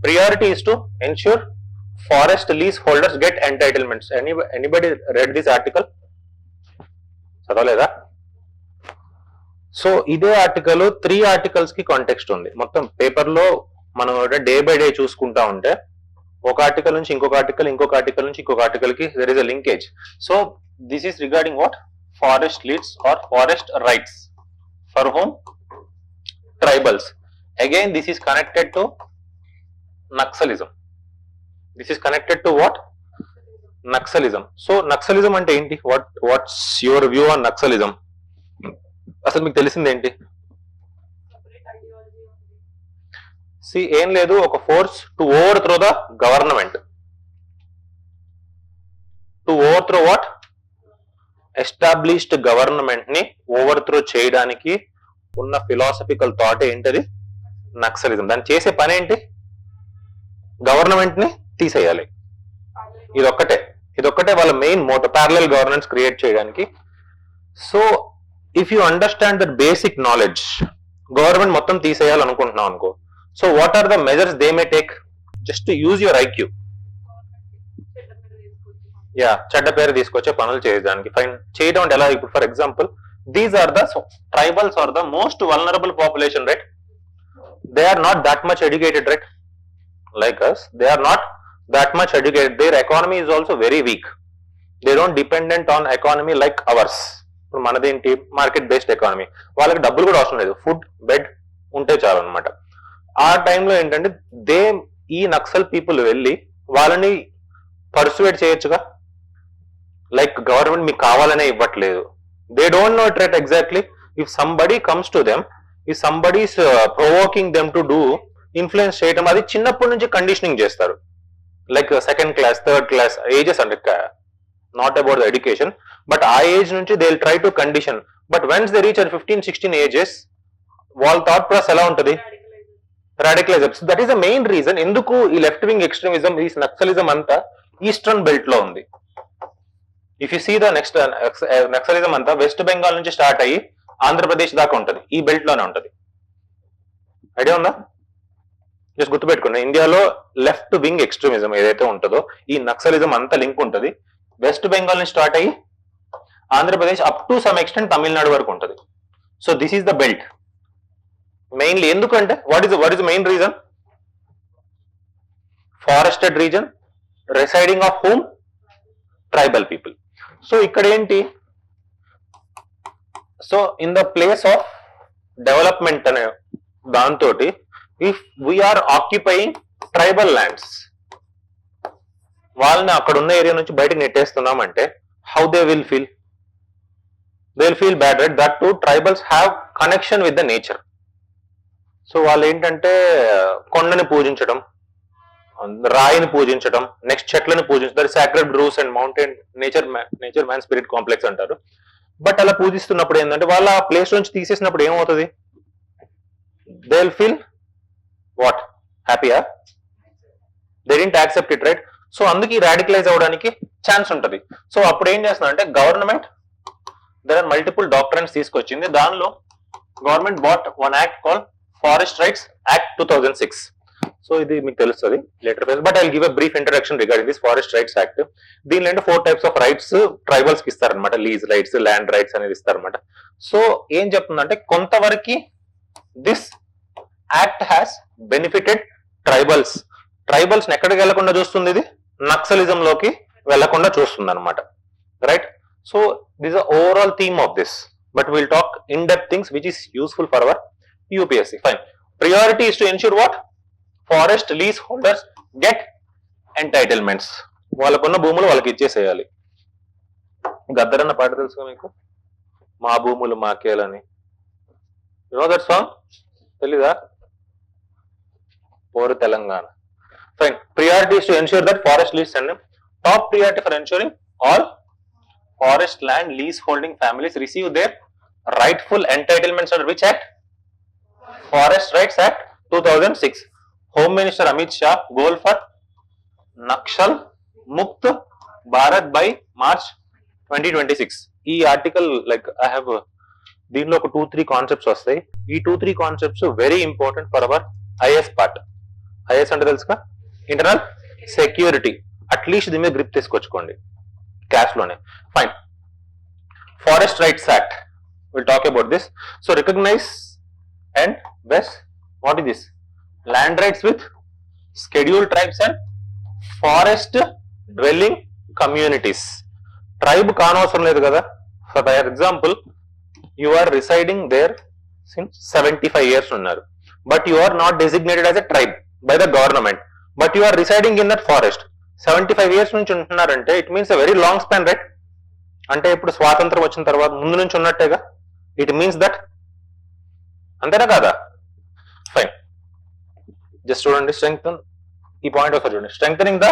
priority is to ensure forest leaseholders get entitlements. Anybody read this article? చదవలేదా? So ఇదే article 3 articles కి context ఉంది. మొత్తం paper లో మనం డే బై డే చూసుకుంటా ఉంటే ఒక ఆర్టికల్ నుంచి ఇంకొక ఆర్టికల్, ఇంకొక ఆర్టికల్ నుంచి ఇంకొక ఆర్టికల్ కి there is a linkage. So this is regarding what? Forest leads or forest rights. For home? Tribals. Again this is connected to naxalism. This is connected to what? Naxalism. So naxalism అంటే ఏంటి? What's your view on naxalism? అసలు మీకు తెలిసింది ఏంటి? ఏం లేదు, ఒక force to over throw the government. To over throw what? Established government ని ఓవర్ త్రో చేయడానికి ఉన్న ఫిలాసఫికల్ థాట్ ఏంటది? నక్సలిజం. దాన్ని చేసే పని ఏంటి? గవర్నమెంట్ ని తీసేయాలి. ఇదొక్కటే వాళ్ళ main motto, parallel governance create చేయడానికి. So if you understand that basic knowledge, government మొత్తం తీసేయాలనుకుంటున్నాం అనుకో, so what are the measures they may take? Just use your IQ. చెడ్డ పేరు తీసుకొచ్చే పనులు చేయడానికి. ఫైన్. చేయడం అంటే ఎలా? ఇప్పుడు for example, these are the tribals are the most vulnerable population, right? They are not that much educated, right? Like us, they are not that much educated. Their economy is also very weak. They don't dependent on economy like ours. ఇప్పుడు మనది ఏంటి? Market based economy. వాళ్ళకి డబ్బులు కూడా అవసరం లేదు, food, bed ఉంటే చాలు అనమాట. ఆ టైంలో ఏంటంటే ఈ నక్సల్ పీపుల్ వెళ్ళి వాళ్ళని పర్సువేట్ చేయొచ్చుగా. లైక్ గవర్నమెంట్ మీకు కావాలనే ఇవ్వట్లేదు. They don't know it right exactly. If somebody comes to them, if somebody is provoking them to do, influence చేయడం, అది చిన్నప్పటి నుంచి కండిషనింగ్ చేస్తారు. Like second class, third class ages అంటే not about the education, but ఆ age నుంచి they will try to condition. But once they reach 15-16 ages, వాళ్ళ thought process ఎలా ఉంటుంది? Radicalise. That is the main reason ఎందుకు ఈ left wing extremism, ఈ naxalism అంతా ఈస్టర్న్ బెల్ట్ లో ఉంది. If you see the next naxalism అంతా వెస్ట్ బెంగాల్ నుంచి స్టార్ట్ అయ్యి ఆంధ్రప్రదేశ్ దాకా ఉంటుంది, ఈ బెల్ట్ లోనే ఉంటుంది. ఐడియా ఉందా? జస్ట్ గుర్తుపెట్టుకోండి, ఇండియాలో లెఫ్ట్ వింగ్ ఎక్స్ట్రీమిజం ఏదైతే ఉంటుందో ఈ నక్సలిజం అంతా లింక్ ఉంటుంది. వెస్ట్ బెంగాల్ నుంచి స్టార్ట్ అయ్యి Andhra Pradesh up to some extent Tamil Nadu వరకు ఉంటుంది. So this is the belt mainly. ఎందుకంటే what is main reason? Forested region, residing of home tribal people. So ఇక్కడ ఏంటి? So in the place of development అనే దాంతో, if we are occupying tribal lands, వాళ్ళని అక్కడ ఉన్న ఏరియా నుంచి బయటకు నెట్టేస్తున్నామంటే how they will feel? They will feel bad, right? That too, tribals have connection with the nature. So వాళ్ళు ఏంటంటే కొండని పూజించడం, రాయిని పూజించడం, నెక్స్ట్ చెట్లను పూజించడం, sacred groves and mountain nature man spirit complex అంటారు. బట్ అలా పూజిస్తున్నప్పుడు ఏంటంటే వాళ్ళ ఆ ప్లేస్ నుంచి తీసేసినప్పుడు ఏమవుతుంది? They will feel what? హ్యాపీయా? They didn't accept it, right? So అందుకే రాడికలైజ్ అవడానికి ఛాన్స్ ఉంటుంది. సో అప్పుడు ఏం చేస్తుందంటే government there are multiple doctrines తీసుకొచ్చింది. దానిలో government brought one act call Forest rights Act 2006. So ఇది మీకు తెలుస్తుంది later phase, but I will give a brief introduction regarding this forest rights act. దీనిలో అంటే 4 types ఆఫ్ రైట్స్ ట్రైబల్స్ కి ఇస్తారనమాట. Lease rights, land rights అనేది ఇస్తారనమాట. So ఏం చెప్తుందంటే కొంతవరకు this act has benefited tribals. Tribals ఎక్కడికి వెళ్లకుండా చూస్తుంది, ఇది నక్సలిజం లోకి వెళ్లకుండా చూస్తుంది అనమాట, right? So this overall theme of this, but will talk in depth things which is useful for hour UPSC. Fine. Priority is to ensure what? Forest lease holders get entitlements. వాళ్ళకున్న భూములు వాళ్ళకి ఇచ్చేసేయాలి. గద్దరన్న పాట తెలుసుగా మీకు? మా భూములు మాకేలని. You know that song? తెలీదా? పోరు Telangana. Fine. Priority is to ensure that forest lease and top priority for ensuring all forest land lease holding families receive their rightful entitlements under which act? Forest Rights Act 2006. Home Minister Amit Shah goal for Nakshal Mukt Bharat by March 2026. ఈ article like I have దీనిలో ఒక 2-3 concepts వస్తాయి. ఈ 2-3 concepts very important for our IS part. IAS అంటే తెలుసుగా, internal security. At least దీని మీద grip తీసుకొచ్చుకోండి క్లాస్ లోనే. Fine. Forest rights act, will talk about this. So recognize and best what is this, land rights with scheduled tribes and forest dwelling communities. Tribe కానవసరం లేదు కదా. For example you are residing there since 75 years ఉన్నారు, but you are not designated as a tribe by the government, but you are residing in that forest. 75 years నుంచి ఉంటున్నారంటే it means a very long span, right? అంటే ఇప్పుడు స్వాతంత్రం వచ్చిన తర్వాత ముందు నుంచి ఉన్నట్టేగా. ఇట్ మీన్స్ దట్, అంతేనా కాదా? ఫైన్. జస్ట్ చూడండి, స్ట్రెంగ్తన్ ఈ పాయింట్ ఒకసారి చూడండి. Strengthening the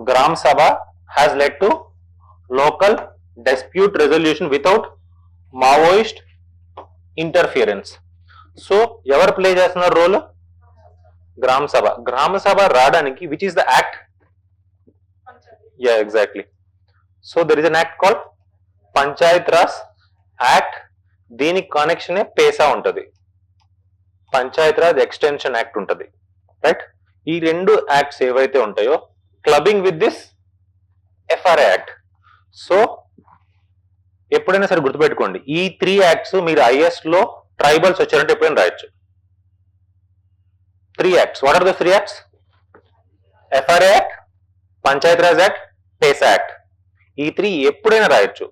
Gram Sabha has led to local dispute resolution without Maoist interference. So ఎవరు ప్లే చేస్తున్నారు రోల్? గ్రామ సభ. గ్రామ సభ రావడానికి which is the act? Yeah, exactly. So there is an act called Panchayat Raj act. దీనికి connection PESA ఉంటది, Panchayat Raj extension act ఉంటది, right? ఈ రెండు acts ఏవైతే ఉంటాయో clubbing with this FRA act. So ఎప్పుడైనా సరే గుర్తుపెట్టుకోండి, ఈ 3 యాక్ట్స్ మీరు ఐఎస్ లో ట్రైబల్స్ వచ్చారంటే ఎప్పుడైనా రాయొచ్చు. 3 acts. What are the 3 acts? FRA act, panchayat Raj act, PESA act. ఈ 3 ఎప్పుడైనా రాయొచ్చు.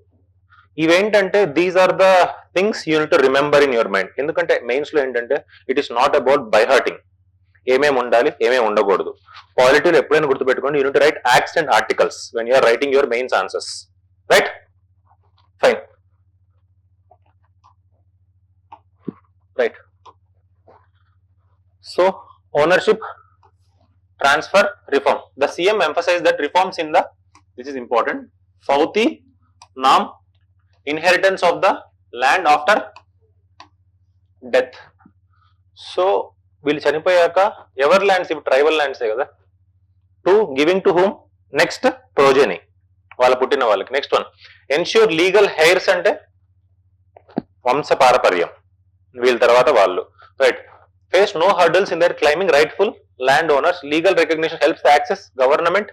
ఇవేంటంటే these are the things you need to remember in your mind. ఎందుకంటే మెయిన్స్ లో ఏంటంటే it is not about by hearting, ఏమేమి ఉండాలి ఏమేమి ఉండకూడదు. పాలిటీలో ఎప్పుడైనా గుర్తుపెట్టుకోండి, you need to write acts and articles when you're writing your mains answers, right? Fine. Right. So ownership transfer reform, the CM emphasized that reforms in the, this is important, Fauti Nam inheritance of the land after death. So వీళ్ళు చనిపోయాక ఎవరి lands? ఇప్పుడు tribal ల్యాండ్సే కదా. To giving to whom? Next progeny, వాళ్ళ పుట్టిన వాళ్ళకి. Next one, ensure legal heirs అంటే వంశ పారపర్యం, వీళ్ళ తర్వాత వాళ్ళు, right? Face no hurdles in their claiming rightful land owners. Legal recognition helps access government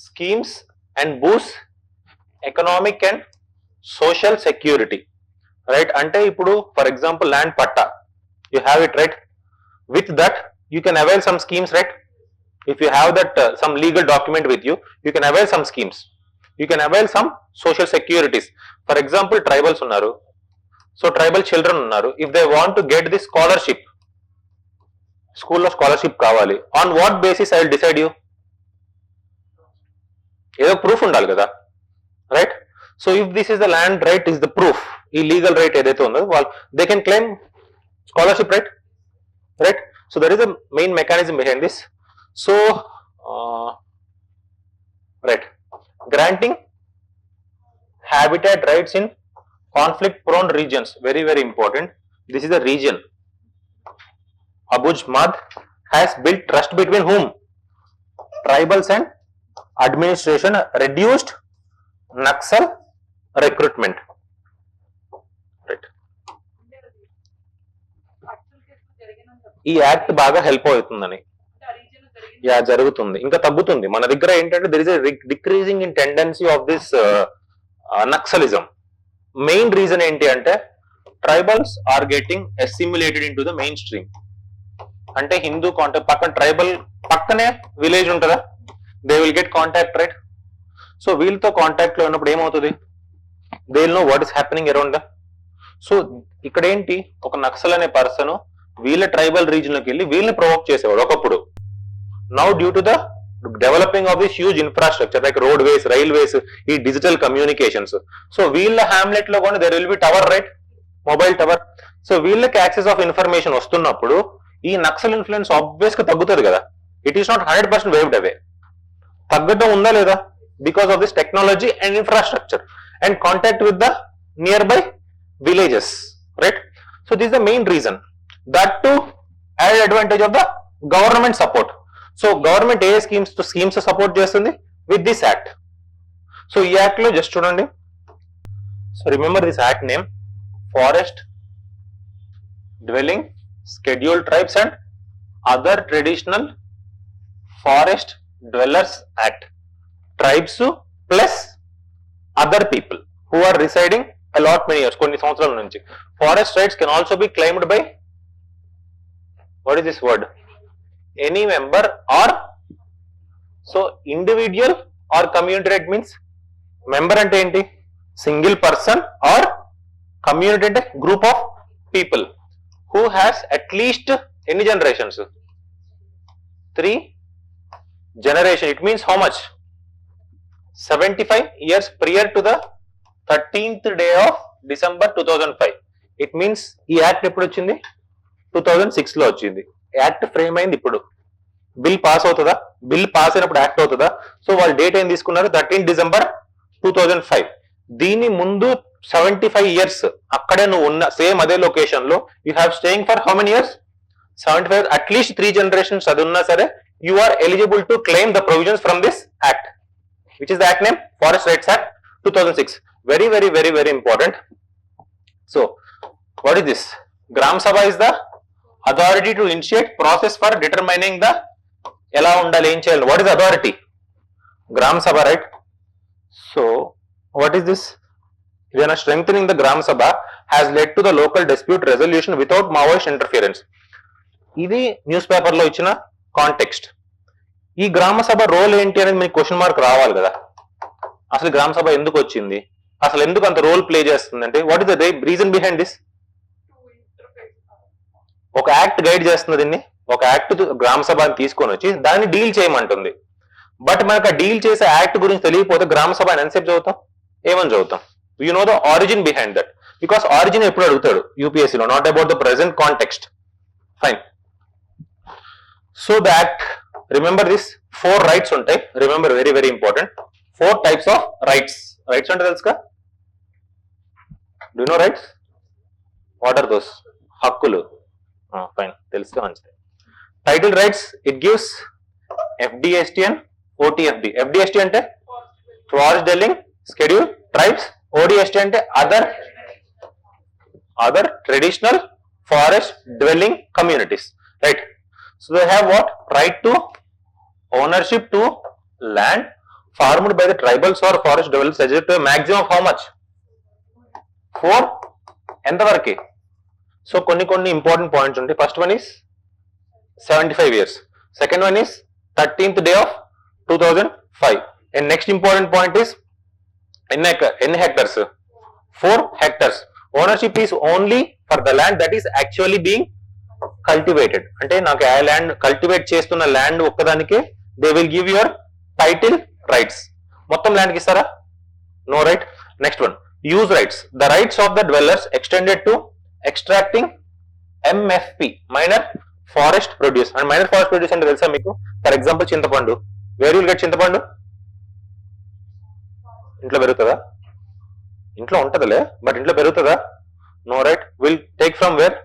schemes and boost economic and social security, right? అంటే ఇప్పుడు for example land patta, you have it, right? With that you can avail some schemes, right? If you have that some legal document with you, you can avail some schemes, you can avail some social securities. For example, tribals unnaru, so tribal children unnaru, if they want to get this scholarship, school lo scholarship kavali, on what basis I will decide you? Edo proof undali kada, right? So if this is the land right, is the proof, ee legal right edaithe undo, they can claim scholarship, right? Right? So there is a main mechanism behind this. So right, granting habitat rights in conflict prone regions, very very important. This is a region. Abuj Mad has built trust between whom? Tribals and administration, reduced Naxal recruitment. ఈ act బాగా help అవుతుందని, yeah జరుగుతుంది, ఇంకా తగ్గుతుంది. మన దగ్గర ఏంటంటే there is a decreasing in tendency of this Naxalism. Main reason ఏంటి అంటే tribals are getting assimilated into the mainstream. అంటే హిందూ కాంటాక్ట్ పక్కన ట్రైబల్ పక్కనే విలేజ్ ఉంటుందా, they will get contact, right? So వీళ్ళతో కాంటాక్ట్ లో ఉన్నప్పుడు ఏమవుతుంది, they will know what is happening around the. So ఇక్కడ ఏంటి, ఒక నక్సల్ అనే పర్సన్ వీళ్ళ ట్రైబల్ రీజన్ లోకి వెళ్ళి వీళ్ళని ప్రొవోక్ చేసేవాడు ఒకప్పుడు. Now due to the developing of this huge infrastructure like road ways, railways, ఈ డిజిటల్ కమ్యూనికేషన్స్, సో వీళ్ళ హ్యామ్లెట్ లో కూడా there will be tower, right? Mobile tower. So వీళ్ళకి యాక్సెస్ ఆఫ్ ఇన్ఫర్మేషన్ వస్తున్నప్పుడు ఈ నక్సల్ ఇన్ఫ్లుయెన్స్ ఆబ్వియస్ గా తగ్గుతుంది కదా. ఇట్ ఈస్ నాట్ 100% వేవ్డ్ అవే, తగ్గడం ఉందా లేదా? Because of this technology and infrastructure and contact with the near by villages, right? So this the main reason. That too added advantage of the government support. So government A schemes support చేస్తుంది with this act. So ఈ act లో just చూడండి. So remember this act name, Forest Dwelling Scheduled Tribes and other traditional forest dwellers act. Tribes plus other people who are residing a lot many years, కొన్ని సంవత్సరాల నుంచి. Forest rights can also be claimed by, what is this word, any member or, so individual or community right means, member అంటే ఏంటి, single person, or community అంటే group of people who has at least ఎన్ని generations, 3 generation. It means how much, 75 years prior to the 13th day of December 2005. It means ఈ act ఎప్పుడు వచ్చింది, 2006 లో వచ్చింది. Act frame అయింది ఇప్పుడు. బిల్ పాస్ అవుతుందా, బిల్ పాస్ అయినప్పుడు యాక్ట్ అవుతుందా? సో వాళ్ళు డేట్ ఏం తీసుకున్నారు, 13 December 2005. దీని ముందు 75 years అక్కడే నువ్వు ఉన్న సేమ్ అదే లొకేషన్ లో you have staying for how many years, 75, at least 3 generations అది ఉన్నా సరే you are eligible to claim the provisions from this act, which is the act name Forest Rights Act 2006. Very very very very important. So what is this, Gram Sabha is the authority to initiate process for determining the ela undali em cheyali. What is authority, Gram Sabha, right? So what is this, when strengthening the Gram Sabha has led to the local dispute resolution without Maoist interference. ఇది news paper లో ఇచ్చిన context. ఈ గ్రామ సభ role ఏంటి అనేది మీకు question mark రావాలి కదా. అసలు గ్రామ సభ ఎందుకు వచ్చింది, అసలు ఎందుకు అంత రోల్ ప్లే చేస్తుంది అంటే, what is the reason behind this? ఒక యాక్ట్ గైడ్ చేస్తుంది దీన్ని, ఒక యాక్ట్ గ్రామ సభని తీసుకొని వచ్చి దాన్ని డీల్ చేయమంటుంది. బట్ మనకు ఆ డీల్ చేసే యాక్ట్ గురించి తెలియకపోతే గ్రామ సభ ఎంతసేపు చదువుతాం, ఏమని చదువుతాం? You know the origin behind that, because origin ఎప్పుడు అడుగుతాడు యూపీఎస్సీలో, not about the present context. Fine. So the act, remember this, 4 rights ఉంటాయి. Remember, very very important, 4 types of rights. Rights అంటే తెలుసుగా, do you know rights? What are those? హక్కులు. Fine, తెలుసుగా, మంచిది. Title rights, it gives FDST and OTFD. FDST అంటే Forest Dwelling Schedule Tribes, ODST అంటే other traditional forest dwelling communities, right? So they have what? Right to ownership to land farmed by the tribals or forest dwellers subject to a maximum of how much? 4. ఎంత వరకే? So కొన్ని important points ఉంటాయి. First one is 75 years. Second one is 13th day of 2005. And next important point is ఎన్ని hectares? 4 hectares. Ownership is only for the land that is actually being cultivated. అంటే నాకు ఆ land cultivate చేస్తున్న land ఒక్కదానికే they will give your title rights. మొత్తం land కి ఇస్తారా? No, right. Next one, use rights. The rights of the dwellers extended to extracting MFP, minor forest produce. And minor forest produce అంటే తెలుసా మీకు? For example చింతపండు. Where will get చింతపండు? ఇంట్లో పెరుగుతుందా? ఇంట్లో ఉంటదిలే, బట్ ఇంట్లో పెరుగుతుందా? No, right. Will take from where?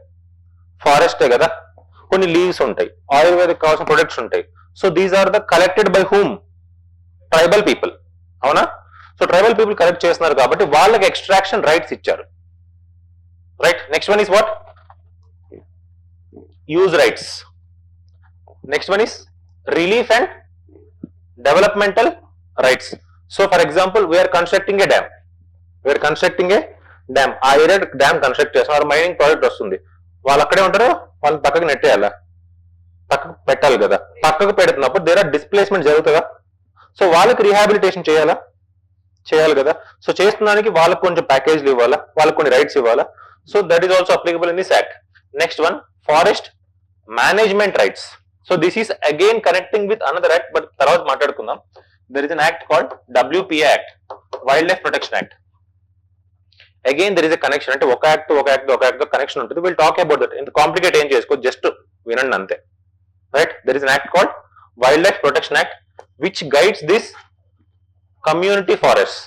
ఫారెస్టే కదా. కొన్ని లీవ్స్ ఉంటాయి, ఆయుర్వేదిక్ కావాల్సిన ప్రొడక్ట్స్ ఉంటాయి. So these are the collected by whom? Tribal people, అవునా? సో ట్రైబల్ పీపుల్ కలెక్ట్ చేస్తున్నారు కాబట్టి వాళ్ళకి ఎక్స్ట్రాక్షన్ రైట్స్ ఇచ్చారు, right. Next one is what? Use rights. Next one is relief and developmental rights. So for example, we're constructing a dam, ఆ area dam construct చేస్తున్నారు, mining project వస్తుంది. వాళ్ళు అక్కడే ఉంటారు, వాళ్ళని పక్కకు నెట్టేయాలా? పక్కకు పెట్టాలి కదా. పక్కకు పెడుతున్నప్పుడు దేర్ ఆర్ డిస్ప్లేస్మెంట్ జరుగుతుందా? సో వాళ్ళకి రీహాబిలిటేషన్ చేయాలి కదా. సో చేస్తున్నానికి వాళ్ళకి కొంచెం ప్యాకేజ్లు ఇవ్వాలా, వాళ్ళకి కొన్ని రైట్స్ ఇవ్వాలా. So that is also applicable in this act. Next one, forest management rights. So this is again connecting with another act, but తర్వాత మాట్లాడుకుందాం. There is an act called WPA act, wildlife protection act. Again there is a connection. అంటే ఒక act connection ఉంటుంది. Will talk about that. ఇంత complicate ఏం చేసుకో, just వినండి అంతే, right. There is an act called wildlife protection act which guides this community forest.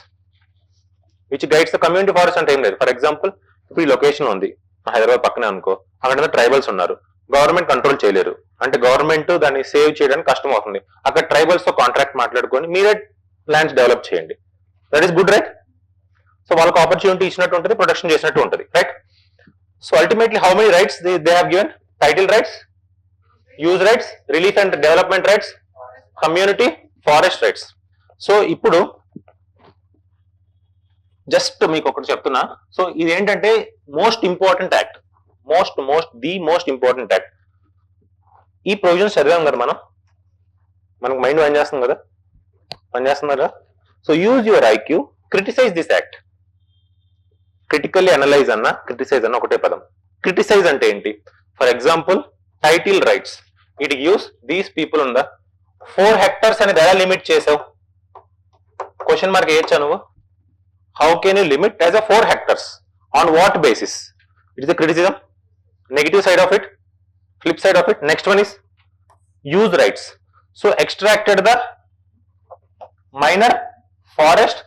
అంటే ఏం లేదు. ఫర్ ఎగ్జాంపుల్, ఇప్పుడు ఈ లొకేషన్ ఉంది, హైదరాబాద్ పక్కనే అనుకో, అక్కడ ట్రైబల్స్ ఉన్నారు, గవర్నమెంట్ కంట్రోల్ చేయలేరు, అంటే గవర్నమెంట్ దాన్ని సేవ్ చేయడానికి కష్టం అవుతుంది. అక్కడ ట్రైబల్స్ తో కాంట్రాక్ట్ మాట్లాడుకొని మీరే ల్యాండ్స్ డెవలప్ చేయండి. That is good, right. So వాళ్ళకి ఆపర్చునిటీ ఇచ్చినట్టు ఉంటుంది, ప్రొటెక్షన్ చేసినట్టు ఉంటుంది, right. So ultimately how many rights they have given? Title rights use rights, relief and development rights, community, forest rights. So ఇప్పుడు just మీకు ఒకటి చెప్తున్నా. సో ఇది ఏంటంటే most important act, most important act. ఈ ప్రొవిజన్స్ చదివాం కదా మనకు మైండ్ పని చేస్తుంది కదా, పనిచేస్తున్నారా? So use your IQ, criticise this act. Critically analyse అన్న, క్రిటిసైజ్ అన్న ఒకటే పదం. క్రిటిసైజ్ అంటే ఏంటి? For example title rights, it gives these people ఉందా 4 hectares అనేది ఎలా లిమిట్ చేసావు? క్వశ్చన్ మార్క్ వేయచ్చా నువ్వు? How can you limit as a 4 hectares? On what basis? It is the criticism. Negative side of it, flip side of it. Next one is use rights. So extracted the minor forest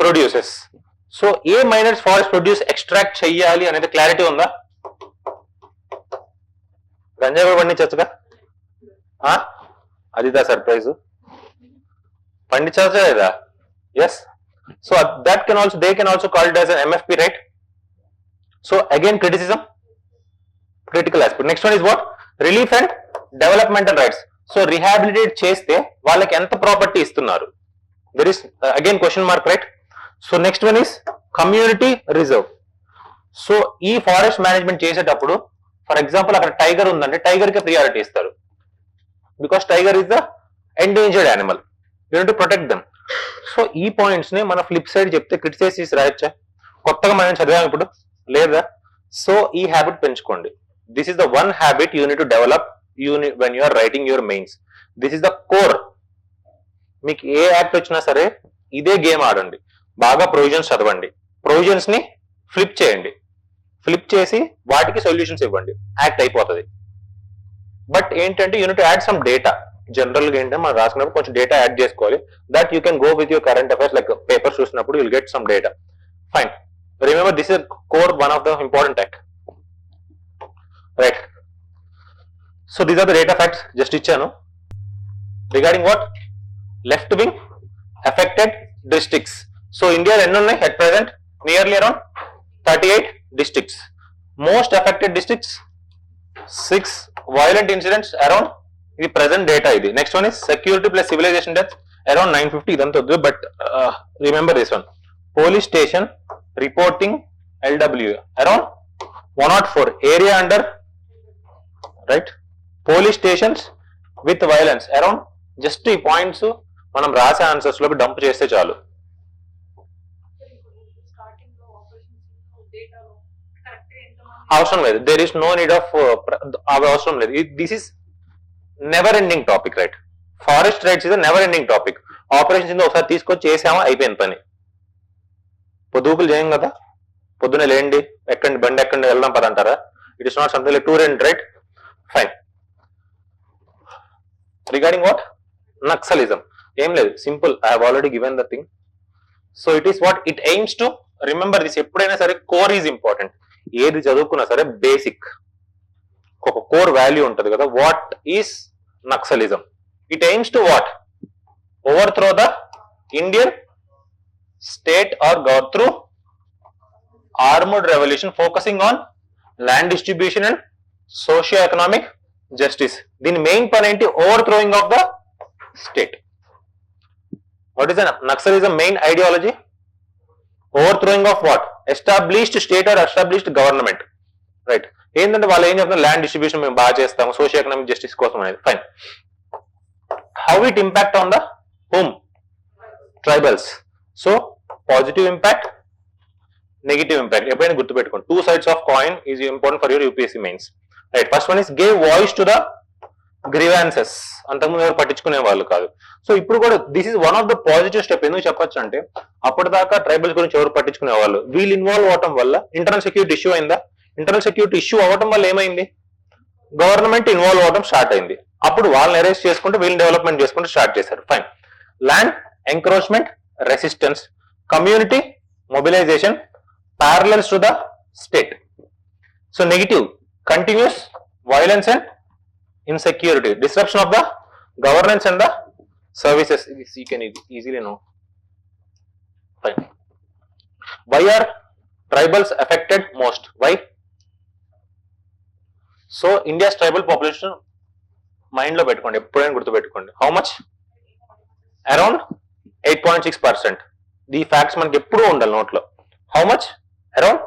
produces. So a minor forest produce extract చెయ్యాలి అనేది clarity ఉందా? గంజా కూడా పండించచ్చుగా, అదిదా surprise, పండించవచ్చా లేదా? Yes. So that can also, they can also call it as an MFP, right? So again criticism, critical aspect. Next one is what? Relief and developmental rights. So rehabilitate చేస్తే వాళ్ళకి ఎంత property ఇస్తున్నారు? There is again question mark, right? So next one is community reserve. So ఈ forest management చేసేటప్పుడు for example అక్కడ tiger ఉందంటే tiger కి priority ఇస్తారు, because tiger is the endangered animal, you need to protect them. So ఈ points ని మన flip side చెప్తే క్రిటిసైజ్ చేసి రాయొచ్చా? కొత్తగా మనం చదివాం ఇప్పుడు లేదా? సో ఈ హ్యాబిట్ పెంచుకోండి. This is the one habit you need to develop when you are writing your mains. This is the core. మీకు ఏ యాక్ట్ వచ్చినా సరే ఇదే గేమ్ ఆడండి. బాగా ప్రొవిజన్స్ చదవండి, ప్రొవిజన్స్ ని ఫ్లిప్ చేయండి, ఫ్లిప్ చేసి వాటికి సొల్యూషన్స్ ఇవ్వండి, యాక్ట్ అయిపోతుంది. బట్ ఏంటంటే unit add some data. General గా ఏంటంటే మనం రాసుకున్నప్పుడు కొంచెం డేటా యాడ్ చేసుకోవాలి. That you can go with your current affairs, like papers చూసినప్పుడు you'll get some data. Fine. Remember this is core, one of the important act, right? So these are the data facts just ఇచ్చాను. Regarding what? Left wing affected districts. So ఇండియాలో ఎన్ని ఉన్నాయి at present? Nearly around 38 districts. Most affected districts 6. Violent incidents around, ఇది present data ఇది. Next one is security plus civilization deaths around 950. ఇదంతా వద్దు, but remember this one. Police station reporting LWA around 104. Area under, right? Police stations with violence around. Just ఈ points మనం రాసే answers లోకి dump చేస్తే చాలు. అవసరం లేదు, there is no need of అవి అవసరం లేదు. This is never ending topic, right? Forest rights is never ending topic. Operations ఒకసారి తీసుకొచ్చి చేసామా అయిపోయింది పని. పొద్దుకులు చేయం కదా, పొద్దునే లేండి, ఎక్కండి బండి ఎక్కండి వెళ్దాం పద అంటారా? It is not something like tour and, right? Fine. Regarding what? Naxalism. ఏం లేదు, simple. I have already given the thing. So it is what it aims to. Remember this, ఎప్పుడైనా సరే కోర్ ఈజ్ ఇంపార్టెంట్. ఏది చదువుకున్నా సరే basic ఒక core value ఉంటది కదా. What is naxalism? It aims to what? Overthrow the Indian state or government through armoured revolution focusing on land distribution and socio economic justice. దీని main పని ఏంటి? Overthrowing of the state. What is the naxalism main ideology? Overthrowing of what? Established state or established government, right? ఏంటంటే వాళ్ళు ఏం చెప్తున్నారు? Land distribution మేము బాగా చేస్తాము, సోషియో ఎకనామిక్ జస్టిస్ కోసం అనేది. Fine. How it impact on the home? Tribals. So positive impact, negative impact. ఎప్పుడైనా గుర్తుపెట్టుకోండి, 2 sides of coin is important for your UPSC mains, right? First one is gave voice to the grievances. అంతకుముందు ఎవరు పట్టించుకునే వాళ్ళు కాదు. So ఇప్పుడు కూడా this is one of the positive step. ఎందుకు చెప్పొచ్చు అంటే అప్పటిదాకా ట్రైబల్స్ గురించి ఎవరు పట్టించుకునే వాళ్ళు, వీళ్ళు ఇన్వాల్వ్ అవడం వల్ల ఇంటర్నల్ సెక్యూరిటీ ఇష్యూ అయిందా? ఇంటర్నల్ సెక్యూరిటీ ఇష్యూ అవ్వడం వల్ల ఏమైంది? గవర్నమెంట్ ఇన్వాల్వ్ అవడం స్టార్ట్ అయింది. అప్పుడు వాళ్ళని అరెస్ట్ చేసుకుంటూ వీళ్ళని డెవలప్మెంట్ చేసుకుంటూ స్టార్ట్ చేశారు. Fine. Land encroachment resistance, community mobilisation, parallels to the state. So negative, continuous violence and insecurity, disruption of the governance and the services. This you can easily know. Fine. Why are tribals affected most? Why? So India's tribal population mind లో పెట్టుకోండి, ఎప్పుడైనా గుర్తుపెట్టుకోండి. How much? Around 8.6%. ఈ facts మనకి ఎప్పుడూ ఉండాలి నోట్లో. How much? Around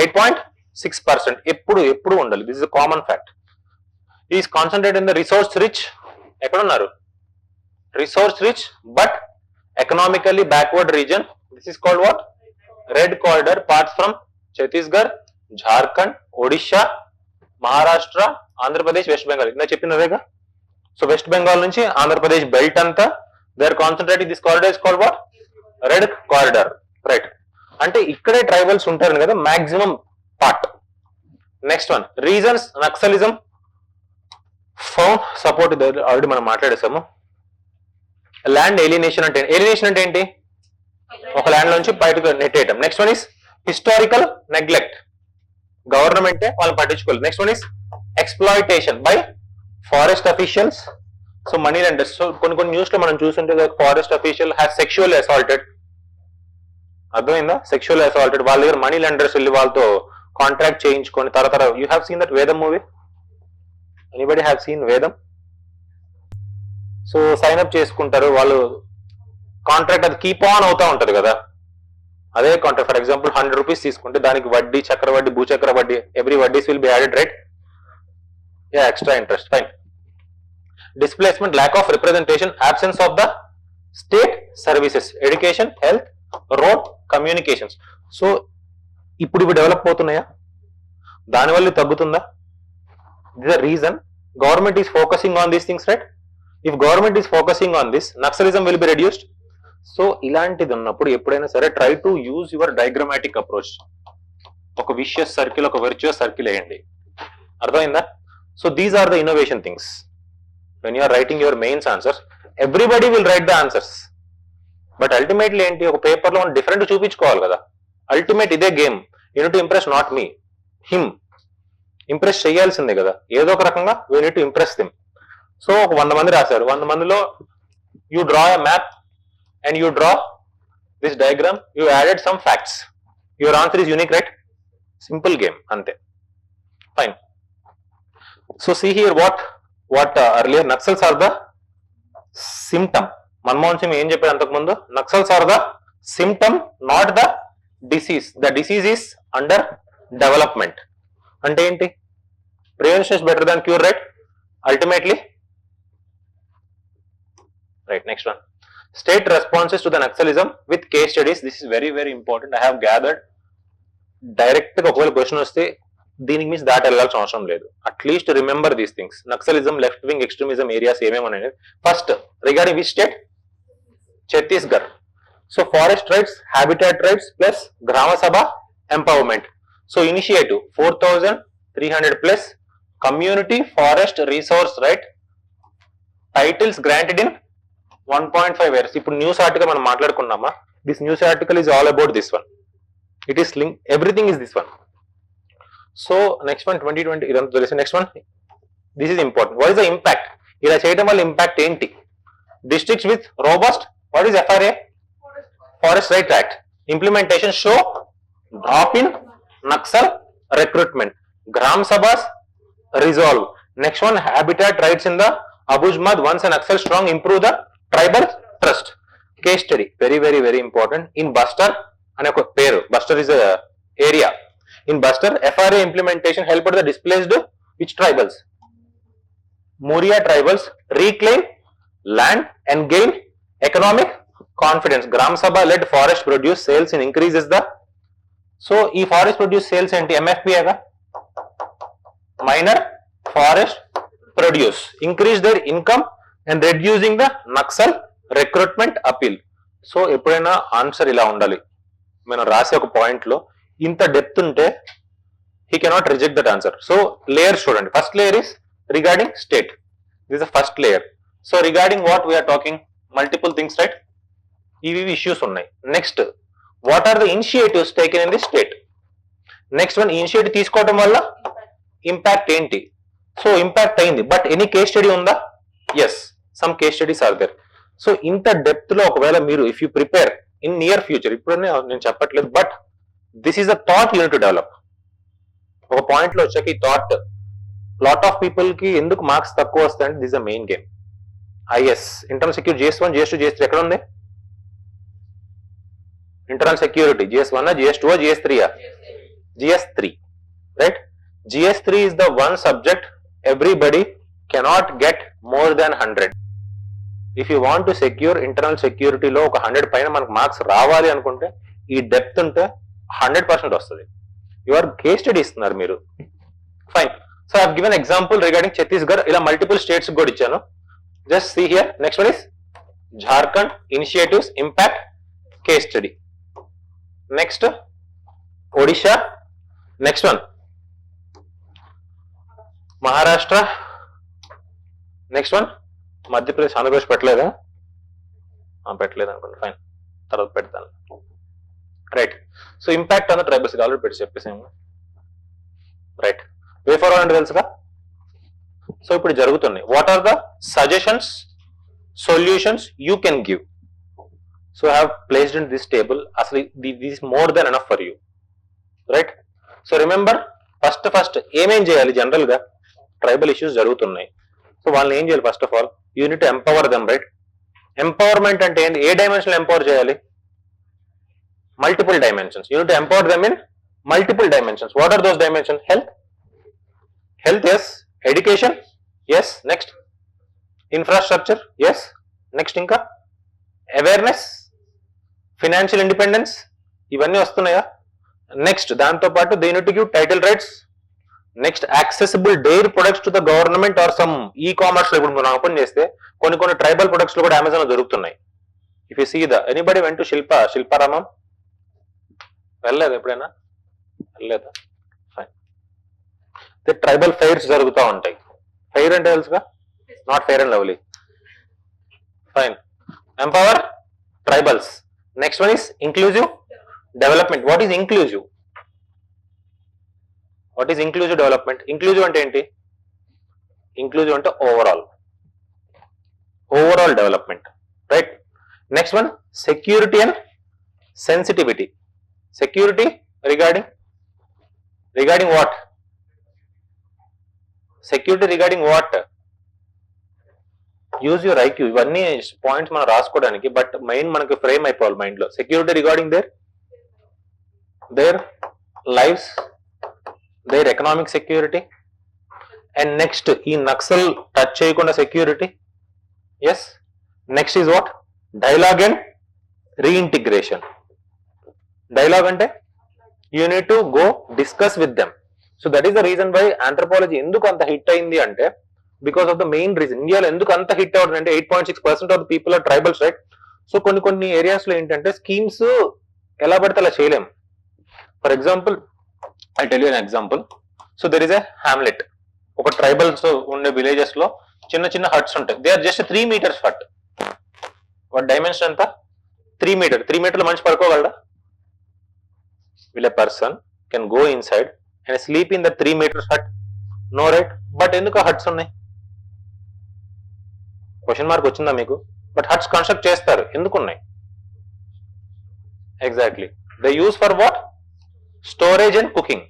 8.6%. ఎప్పుడు ఉండాలి. This is a common fact. Is concentrate in the resource rich, ఎక్కడున్నారు? Resource rich but economically backward region. This is called what? Red corridor. Parts from Chhattisgarh, Jharkhand, Odisha, Maharashtra, Andhra Pradesh, West Bengal. ఇందా చెప్పినదేగా. So West Bengal నుంచి Andhra Pradesh belt అంతా they are concentrating. This corridor is called what? Red corridor. Right. అంటే ఇక్కడే tribals ఉంటారు కదా maximum part. Next one, reasons naxalism found support. Already మనం మాట్లాడేసాము. Land alienation అంటే ఏంటి? ఒక ల్యాండ్ నుంచి బయటకు నెట్టేయటం. Next one is historical neglect. గవర్నమెంటే వాళ్ళని పట్టించుకోలేదు. Next one is exploitation by forest officials. So money lenders. So కొన్ని న్యూస్ లో మనం చూస్తుంటే forest official has sexual assaulted. అర్థమైందా? Sexual assaulted. వాళ్ళ దగ్గర మనీ లెండర్స్ వెళ్ళి వాళ్ళతో కాంట్రాక్ట్ చేయించుకొని తర్వాత you have seen that Vedam movie? Anybody have seen Vedam? So sign up చేసుకుంటారు వాళ్ళు, కాంట్రాక్ట్ అది కీప్ ఆన్ అవుతా ఉంటది కదా. అదే కాంట్రాక్ట్ ఫర్ ఎగ్జాంపుల్ 100 రూపీస్ తీసుకుంటే దానికి వడ్డీ, చక్రవడ్డీ, భూచక్ర వడ్డీ, ఎవ్రీ వడ్డీస్ will be added, right? Yeah, extra interest. Fine. Displacement, lack of representation, absence of the state services, education, health, road, communications. So ఇప్పుడు ఇవి డెవలప్ అవుతున్నాయా? దానివల్ల తగ్గుతుందా? This the reason government is focusing on these things, right? If government is focusing on this, naxalism will be reduced. So ఇలాంటిది ఉన్నప్పుడు ఎప్పుడైనా సరే try to use your diagrammatic approach. ఒక విషియస్ సర్కిల్, ఒక వర్చువస్ సర్కిల్ వేయండి. అర్థమైందా? So these are the innovation things. When you are writing your mains answers, everybody will write the answers. But ultimately ఏంటి? ఒక పేపర్ లో different చూపించుకోవాలి కదా. Ultimate ఇదే game. You need to impress not me, him. Impress చేయాల్సిందే కదా ఏదో ఒక రకంగా. We need to impress him. So ఒక 100 మంది రాశారు. 100 మందిలో you draw a map and you draw this diagram, you added some facts, your answer is unique, right? Simple game, ante. Fine. So see here what earlier Naxals are the symptom. Manmohan Singh em chepparu antaku mundu, Naxals are the symptom, not the disease. The disease is under development. Ante enti? Prevention is better than cure, right? Ultimately, right? Next one, state responses to the Naxalism with case studies. This is very very important. I have gathered direct గా ఒకవేళ question వస్తే దీనికి మించి దాటి వెళ్ళాల్సిన అవసరం లేదు. At least remember these things. Naxalism, left wing extremism areas ఏమేమి అనేది. First, regarding which state? Chhattisgarh. So forest rights, habitat rights plus gram sabha empowerment. So initiative 4300 plus community forest resource right titles granted in 1.5 years. ఇప్పుడు news article మనం మాట్లాడుకున్నామా? This news article is all about this one. It is link, everything is this one. So next one 2020 ఇదంతా తెలిసి. Next one, this is important. What is the impact? ఇలా చేయడం వల్ల impact ఏంటి? Districts with robust, what is FRA? Forest right act implementation show drop in naxal recruitment. Gram sabhas resolve. Next one, habitat rights in the Abujhmad ones and naxal strong improve the tribal trust. Case study very very very important. In Bastar అనే ఒక పేరు, Bastar is area. In Bastar FRA implementation helped the displaced which tribals? Muria tribals reclaim land and gain economic confidence. Gram Sabha led forest produce sales and increases the. So ఈ forest produce sales ఏంటి? MFP గా minor forest produce increase their income and reducing the Naxal recruitment appeal. So ఎప్పుడైనా answer ఇలా ఉండాలి. మనం రాసే ఒక point లో ఇంత డెప్త్ ఉంటే he cannot reject that answer. So layers చూడండి. First layer is regarding state. This is the first layer. So regarding what we are talking, multiple things, right? ఇవి ఇష్యూస్ ఉన్నాయి. Next, what are the initiatives taken in the state? Next one, initiative తీసుకోవడం వల్ల impact ఏంటి? So impact అయింది, but any case study ఉందా? Yes, some case studies are there. So ఇంత depth లో ఒకవేళ మీరు if you prepare in near future, ఇప్పుడు నేను చెప్పట్లేదు, but this is a thought unit to develop. ఒక పాయింట్ లో వచ్చాక ఈ థాట్ లాట్ ఆఫ్ పీపుల్ కి ఎందుకు మార్క్స్ తక్కువ వస్తాయంటే this the main game. Is internal security GS1 GS2 GS3 ఎక్కడ ఉంది? Internal security GS1 GS2 GS3 GS3, right? GS3 is the one subject everybody cannot get more than 100. If you want to secure internal security లో ఒక 100 పైన మనకు marks రావాలి అనుకుంటే ఈ depth ఉంటే 100% వస్తుంది. యువర్ కేస్ స్టడీ ఇస్తున్నారు మీరు. Fine. So I have given example regarding Chhattisgarh. ఇలా మల్టిపుల్ స్టేట్స్ కూడా ఇచ్చాను. Just see here. Next one is Jharkhand initiatives impact case study. Next Odisha. Next one Maharashtra. Next one Madhya Pradesh. Andhra Pradesh పెట్టలేదా? పెట్టలేదు అనుకోండి. ఫైన్, తర్వాత పెడతాను. Right. So impact on the tribals already పెట్టి చెప్పేసాము. రైట్. వే ఫార్వర్డ్ అంటే తెలుసుగా. సో ఇప్పుడు జరుగుతున్నాయి. What are the suggestions, solutions you can give? So I have placed in this table. అసలు this more than enough for you. Right. So remember, first ఏమేం చేయాలి? General గా ట్రైబల్ ఇష్యూస్ జరుగుతున్నాయి. So వాళ్ళని ఏం చేయాలి? First of all you need to empower them. Right. Empowerment అంటే ఏంటి? ఏ డైమెన్షన్ ఎంపవర్ చేయాలి? Multiple dimensions. You need to empower them in multiple dimensions. What are those dimension? Health, yes. Education, yes. Next infrastructure, yes. Next ఇంకా awareness, financial independence, ఇవన్నీ వస్తున్నాయా? Next దాంతో పాటు they need to give title rights. Next accessible dairy products to the government or some e-commerce లో ఇప్పుడు మనం open చేస్తే కొన్ని ట్రైబల్ ప్రొడక్ట్స్ లో కూడా అమెజాన్ లో దొరుకుతున్నాయి. If you see the anybody went to Shilparamam? వెళ్ళలేదు ఎప్పుడైనా? వెళ్ళలేదా? ఫైన్. ట్రైబల్ ఫెయిర్స్ జరుగుతూ ఉంటాయి. ఫెయిర్ అంటే తెలుసుగా, not fair and lovely. Fine. Empower tribals. Next one is inclusive development. What is inclusive? What is inclusive development? Inclusive అంటే ఏంటి? Inclusive అంటే overall development. Right. Next one security and sensitivity. Security regarding what? Security regarding what? Use your IQ. ఇవన్నీ points మనం రాసుకోవడానికి, but main మనకి frame అయిపోవాలి mind లో. Security regarding their lives, their economic security. And next ఈ Naxal touch చేయకుండా security. Yes. Next is what? Dialogue and reintegration. Dialogue అంటే you need to go discuss with them. So that is the reason why anthropology ఎందుకు అంత hit అయింది అంటే, because of the main reason. ఇండియాలో ఎందుకు అంత హిట్ అవుతుంది అంటే 8.6% of the people are tribals. Right. So కొన్ని ఏరియాస్ లో ఏంటంటే స్కీమ్స్ ఎలా పడితే అలా చేయలేం. For example I tell you an example. So there is a hamlet. ఒక ట్రైబల్స్ ఉండే విలేజెస్ లో చిన్న హట్స్ ఉంటాయి. They are just 3 meters hut. వాటి డైమెన్షన్ ఎంత? 3 meters. 3 meters మనిషి పడుకోగలడా? Will a person can go inside and sleep in the 3 meters hut? No, right? But ఎందుకు హట్స్ ఉన్నాయి? క్వశ్చన్ మార్క్ వచ్చిందా మీకు? బట్ హట్స్ కన్స్ట్రక్ట్ చేస్తారు. ఎందుకు ఉన్నాయి? Exactly. They use for what? Storage and cooking.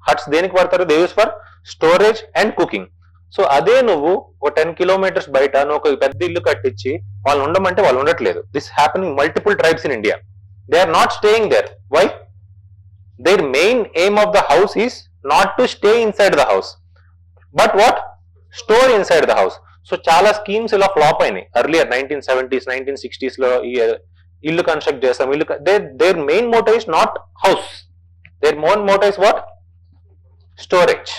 Huts దేనికి వాడతారు? They use for storage and cooking. So అదే నువ్వు ఒక 10 kilometers బయట నువ్వు ఒక పెద్ద ఇల్లు కట్టించి వాళ్ళు ఉండమంటే వాళ్ళు ఉండట్లేదు. This happening multiple tribes in India. They are not staying there. Why? Their main aim of the house is not to stay inside the house, but what? Store inside the house. So చాలా schemes ఇలా flop అయినాయి. Earlier 1970s 1960s లో ఈ ఇల్లు construct చేస్తాం. their main motto is not house. Their main motto is what? Storage.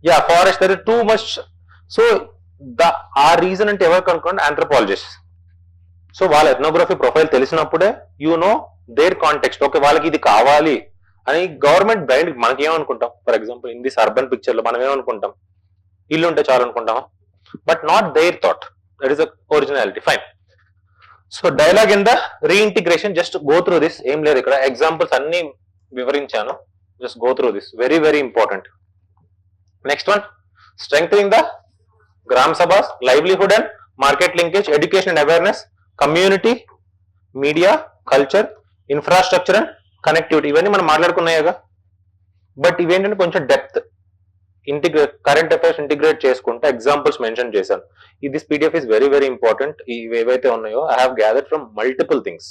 Yeah, forest. There is too much. So ఆ reason అంటే ఎవరు కనుక్కోండి? ఆంథ్రోపాలజిస్ట్. సో వాళ్ళ ఎథ్నోగ్రఫీ ప్రొఫైల్ తెలిసినప్పుడే you know their context. Okay, వాళ్ళకి ఇది కావాలి అని గవర్నమెంట్ బ్లైండ్. మనకి ఏమనుకుంటాం? For example in this urban picture లో మనం ఏమనుకుంటాం? ఇల్లు ఉంటే చాలు అనుకుంటామా? But not their thought. That is originality. Fine. So dialogue in the reintegration. Just go through this. ఏం లేదు ఇక్కడ ఎగ్జాంపుల్స్ అన్ని వివరించాను. Just go through this. Very very important. Next one strengthening the gram sabhas, livelihood and market linkage, education and awareness, community, media, culture, infrastructure and connectivity. ఇవన్నీ మనం మాట్లాడుకున్నాయిగా. But ఇవేంటంటే కొంచెం డెప్త్ కరెంట్ అఫైర్స్ ఇంటిగ్రేట్ చేసుకుంటే ఎగ్జాంపుల్స్ మెన్షన్ చేశాను. This PDF is very very important. ఇవి ఏవైతే ఉన్నాయో I have gathered from multiple things.